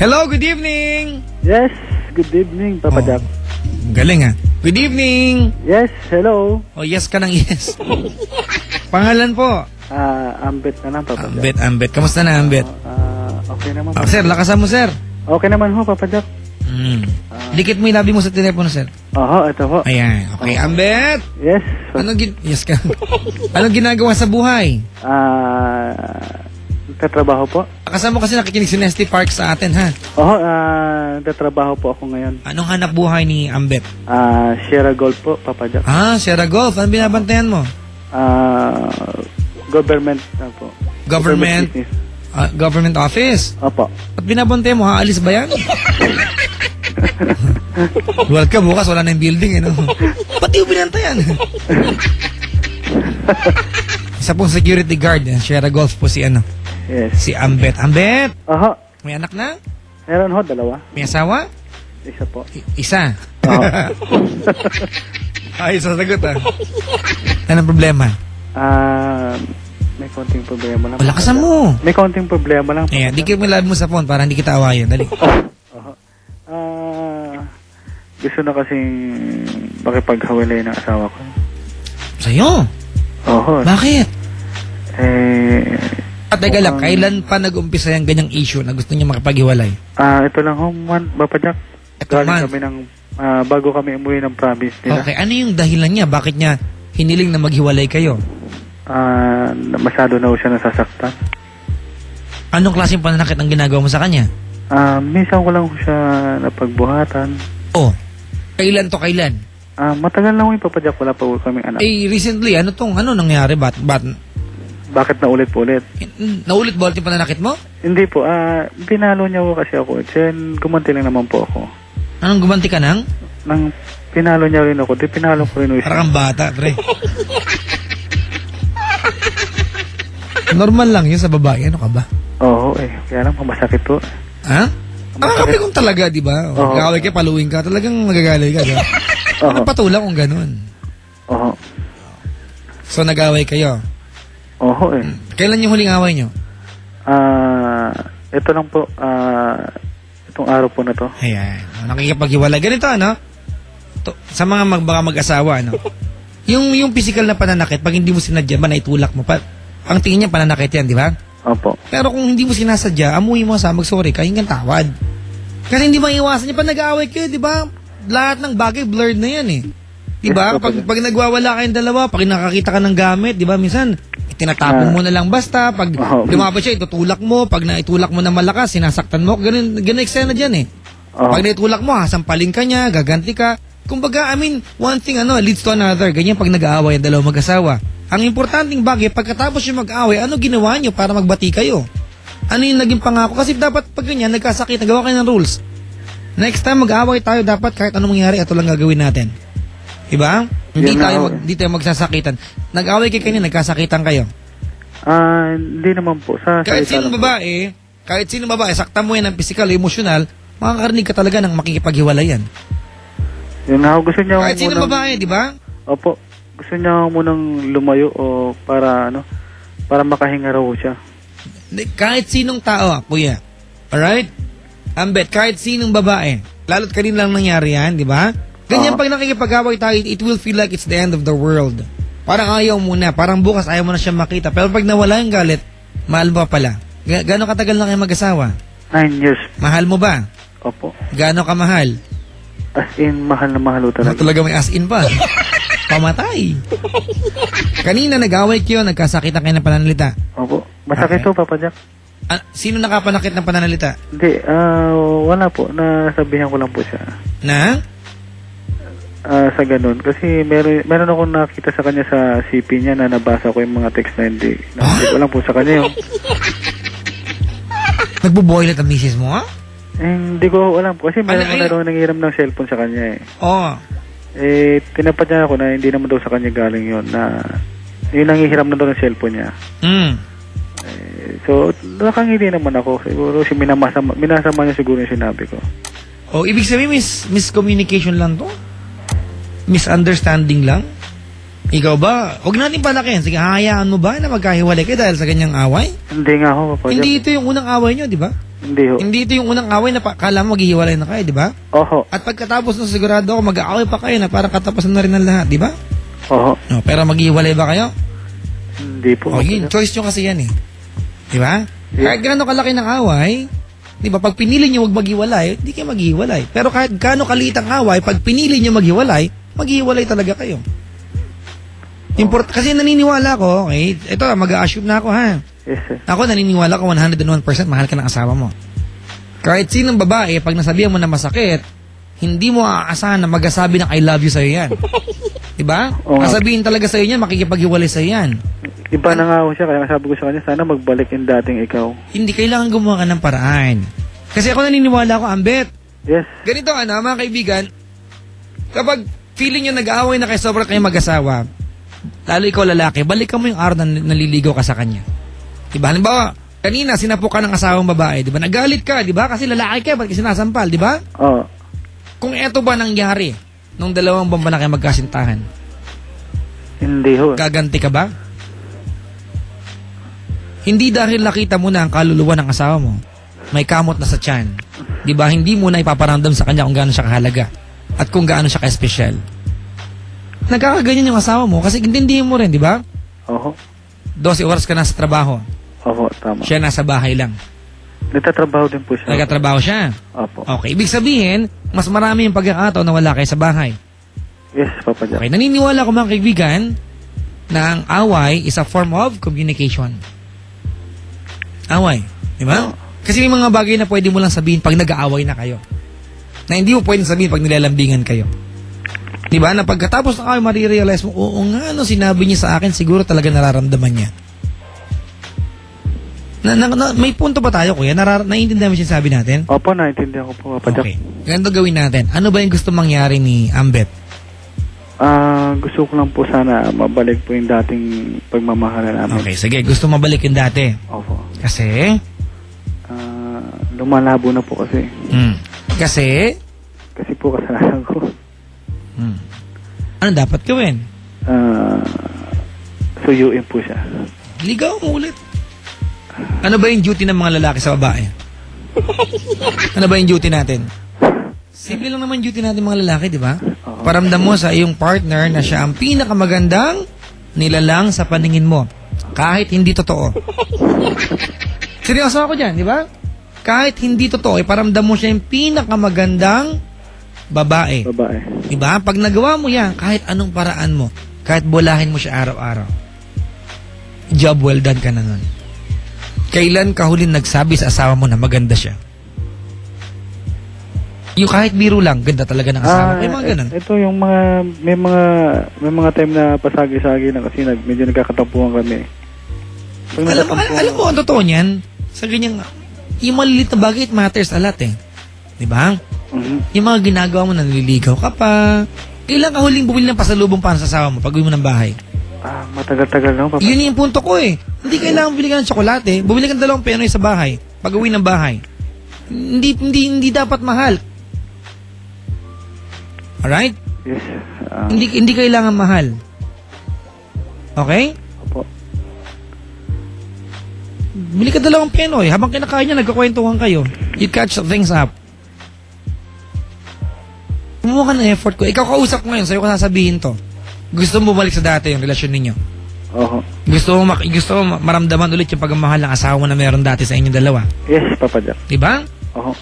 Hello, good evening. Yes, good evening, Papa Jack. Galing ha. Good evening. Yes, hello. Oh, yes ka ng yes. Pangalan po? Ambet na lang, Papa Jack. Ambet. Kamusta na, Ambet? Okay naman. Sir, lakasan mo, sir. Okay naman ho, Papa Jack. Dikit mo yung labi mo sa telepono, sir. Ito ho. Ayan. Okay, Ambet. Yes. Yes ka. Anong ginagawa sa buhay? Tatrabaho po. Lakasan mo kasi nakikinig si Nesty Park sa atin, ha? Tatrabaho po ako ngayon. Anong hanap buhay ni Ambet? Sierra Gold po, Papa Jack. Sierra Golf. Anong binabantayan mo? Government na po. Government business. Government office? Opo. At binabantayan mo, aalis ba yan? Welcome, bukas wala na yung building, no? Pati yung binantayan. Isa pong security guard, Sierra Golf po si Yes. Si Ambet. Ambet! Oho. May anak na? Meron ho, 2. May asawa? Isa po. Isa? Oo. Ay, sasagot Anong problema? May konting problema lang. Lakasan mo. May konting problema lang. Ayan, di mo labi mo sa phone para hindi kita awayan. Dali. Gusto na kasing makipaghiwalay ng asawa ko. Sa'yo? Oo. Bakit? Teka lang, mukhang- kailan pa nag-umpisa yung ganyang issue na gusto niya makipaghiwalay? Ito lang ho, Papa Jack. Ito man. Kami ng, bago kami umuwi ng province nila. Okay, ano yung dahilan niya? Bakit niya hiniling na maghiwalay kayo? Masyado na ho siya nasasaktan. Anong klaseng pananakit ang ginagawa mo sa kanya? Minsan ko lang ho siya napagbuhatan. Oh, kailan to kailan? Matagal na ho yung Papa Jack, wala pa ho kaming anak. Recently, ano nangyari? Bakit na ulit-ulit? Naulit ba ulit yung pananakit mo? Hindi po, pinalo niya ho kasi ako. Then, gumanti lang naman po ako. Anong gumanti ka nang? Nang pinalo niya rin ako, di pinalo ko rin ho. Parang kang bata, pre. Normal lang yun sa babae. Ano ka ba? Oo, kaya lang masakit po. Ha? Kami kung talaga, di ba? Mag-away ka, paluin ka, talagang magagalay ka, di ba? Patulang kung ganun. Oo. So, nag-away kayo? Oo, Kailan yung huling away nyo? Ito lang po, itong araw po na to. Ayan. Nakikipaghiwalay. Ganito, sa mga mag-asawa, yung physical na pananakit, pag hindi mo sinadya, naitulak mo, ang tingin niya pananakit yan, di ba? Opo. Pero kung hindi mo sinasadya, amuhin mo sa mag-sorry, kain kang tawad. Kasi hindi maiwasan niya, pag nag-aaway kayo, di ba? Lahat ng bagay blurred na yan Di ba? Yes, pag nagwawala kayong dalawa, pag nakakita ka ng gamit, di ba? Minsan, tinatapon mo na lang basta. Pag lumabas siya, itutulak mo. Pag naitulak mo na malakas, sinasaktan mo. Ganun eksena dyan Pag naitulak mo, sampalin ka niya, gaganti ka. Kumbaga, one thing leads to another. Ganyan pag nag-aaway ang dalawang mag-asawa. Ang importanteng bagay, pagkatapos yung mag-aaway, ano ginawa nyo para magbati kayo? Ano yung naging pangako? Kasi dapat pag ganyan, nagkasakit, nagawa kayo ng rules. Next time mag-aaway tayo, dapat kahit anong mangyari, ito lang gagawin natin. Diba? Hindi tayo magsasakitan. Nag-aaway kayo kanina, nagkasakitan kayo. Hindi naman po. Kahit sinong babae, saktan mo yan ng physical, emotional, makakarinig ka talaga ng makikipaghiwalayan. Yun nga, gusto niya kahit sinong babae, di ba? Opo. Gusto niya munang lumayo o para makahinga raw siya. Kahit sinong tao, kuya. Alright? Ambet, kahit sinong babae. Lalo't kanina lang nangyari yan, di ba? Ganyan pag nakikipag-away tayo, it will feel like it's the end of the world. Parang ayaw mo na. Parang bukas ayaw mo na siya makita. Pero pag nawala yung galit, mahal mo pa pala. Gano'ng katagal na kayo mag-asawa? 9 years. Mahal mo ba? Opo. Gano'ng ka mahal? As in, mahal na mahal talaga. Talaga may as in pa. Pamatay. Kanina nag-away kayo, nagkasakitan kayo ng pananalita. Opo. Masakit to, Papa Jack. Sino nakapanakit ng pananalita? Hindi, wala po. Nasabihan ko lang po siya. Na? Sa ganun. Kasi meron akong nakita sa kanya sa CP niya na nabasa ko yung mga text na hindi. Ko lang po sa kanya yung... Nagbo-boylet ang misis mo, ha? Hindi ko alam po. Kasi meron na nangiram ng cellphone sa kanya Oo. Tinapat niya ako na hindi naman daw sa kanya galing yun. Na yung nangihiram na daw ng cellphone niya. So, nakangiti naman ako. Siguro minasama niya siguro yung sinabi ko. Ibig sabihin miscommunication lang to? Misunderstanding lang? Ikaw ba? Huwag natin palakin. Sige, hayaan mo ba na magkahiwalay kayo dahil sa ganyang away? Hindi nga ako, Papa Jack. Hindi ito yung unang away nyo, di ba? Hindi ho. Hindi ito yung unang away na kala mo maghihiwalay na kayo, di ba? Oho. At pagkatapos ng sigurado ako, mag-aaway pa kayo na parang katapusan na rin ng lahat, di ba? Oho. No, pero maghihiwalay ba kayo? Hindi po. O yun, choice nyo kasi yan eh. Di ba? Yeah. Kahit gaano kalaki ng away, di ba, pag pinili nyo wag maghiwalay, hindi kayo maghiwalay. Pero kahit gaano kaliit ang away, pag pinili nyo maghiwalay talaga kayo. Kasi naniniwala ko, okay, ito, mag-a-assume na ako ha. Yes, sir. Ako naniniwala ko 101% mahal ka ng asawa mo. Kahit sinong babae, pag nasabihan mo na masakit, hindi mo aasahan na mag-asabi ng I love you sa'yo yan. Diba? Kasabihin talaga sa'yo yan, makikipaghiwalay sa'yo yan. Iba na nga ho siya, kaya sabi ko sa kanya, sana magbalik yung dating ikaw. Hindi kailangan gumawa ka ng paraan. Kasi ako naniniwala ko, Ambet. Yes. Ganito mga kaibigan, kapag feeling nyo nag-aaway na kayo, sobrang kayo mag-asawa, lalo ikaw lalaki, balikan mo yung araw na naliligaw ka sa kanya. Diba? Halimbawa, kanina sinapok ka ng asawang babae, diba? Nagalit ka, diba? Kasi lalaki ka, ba't kasi sinasampal, diba? Oo. Kung eto ba nangyari nung dalawang buwan ba na kayo magkasintahan? Hindi ho. Gaganti ka ba? Hindi dahil nakita mo na ang kaluluwa ng asawa mo, may kamot na sa tiyan. Diba? Hindi mo na ipaparamdam sa kanya kung gaano siya kahalaga at kung gaano siya ka-espesyal. Nagkakaganyan yung asawa mo kasi intindihin mo rin, diba? Oo. 12 oras ka na sa trabaho. Opo, tama. Siya nasa bahay lang. Nagtatrabaho din po siya. Nagtatrabaho siya. Opo. Okay, ibig sabihin, mas marami yung pagkakataon na wala kayo sa bahay. Yes, Papa Jack. Okay, naniniwala ko mga kaibigan na ang away is a form of communication. Away, di ba? Kasi may mga bagay na pwede mo lang sabihin pag nag-aaway na kayo. Na hindi mo pwedeng sabihin pag nilalambingan kayo. Di ba? Na pagkatapos na kayo marirealize mo, oo nga, no, sinabi niya sa akin, siguro talaga nararamdaman niya. May punto ba tayo, kuya? Naiintindihan mo siya sabi natin? Opo, naiintindihan ko po, Papa Jack. Okay. Ganito gawin natin. Ano ba yung gusto mangyari ni Ambet? Gusto ko lang po sana mabalik po yung dating pagmamahalan namin. Okay, sige. Gusto mabalik yung dati. Opo. Kasi? Lumalabo na po kasi. Kasi? Kasi po kasalanan ko. Ano dapat gawin? Suyuin po siya. Ligaw mo ulit. Ano ba yung duty ng mga lalaki sa babae? Ano ba yung duty natin? Simple lang naman duty natin mga lalaki, di ba? Paramdam mo sa iyong partner na siya ang pinakamagandang nilalang sa paningin mo. Kahit hindi totoo. Seryoso ako dyan, di ba? Kahit hindi totoo, paramdam mo siya yung pinakamagandang babae. Babae. Di ba? Pag nagawa mo yan, kahit anong paraan mo, kahit bulahin mo siya araw-araw, job well done ka na nun. Kailan ka huling nagsabi sa asawa mo na maganda siya? Yung kahit biro lang, ganda talaga ng asawa. May mga ganun. Ito yung may mga time na pasagi-sagi na kasi medyo nagkakatampuhan kami. Alam mo, ang totoo niyan, sa ganyang, yung maliliit na bagay, it matters a lot eh. Di ba? Yung mga ginagawa mo, naliligaw ka pa. Kailan ka huling bumili ng pasalubong para sa asawa mo pag uwi mo ng bahay? Matagal-tagal na, Papa. Yun yung punto ko eh. Hindi kailangan bumili ka ng tsokolate. Bumili ka ng 2 penoy sa bahay pag uwi ng bahay. Hindi dapat mahal. Alright? Yes. Hindi kailangan mahal. Okay? Opo. Bili ka 2 penoy. Habang kinakain niya, nagkakwentuhan kayo. You catch things up. Kumuha ka ng effort ko. Ikaw kausap ngayon, sa'yo ko sasabihin to. Gusto mo bumalik sa dati yung relasyon ninyo? Oo. Gusto mo maramdaman ulit yung pagmamahal ng asawa mo na meron dati sa inyong dalawa? Yes, Papa Jack. Diba? Oo.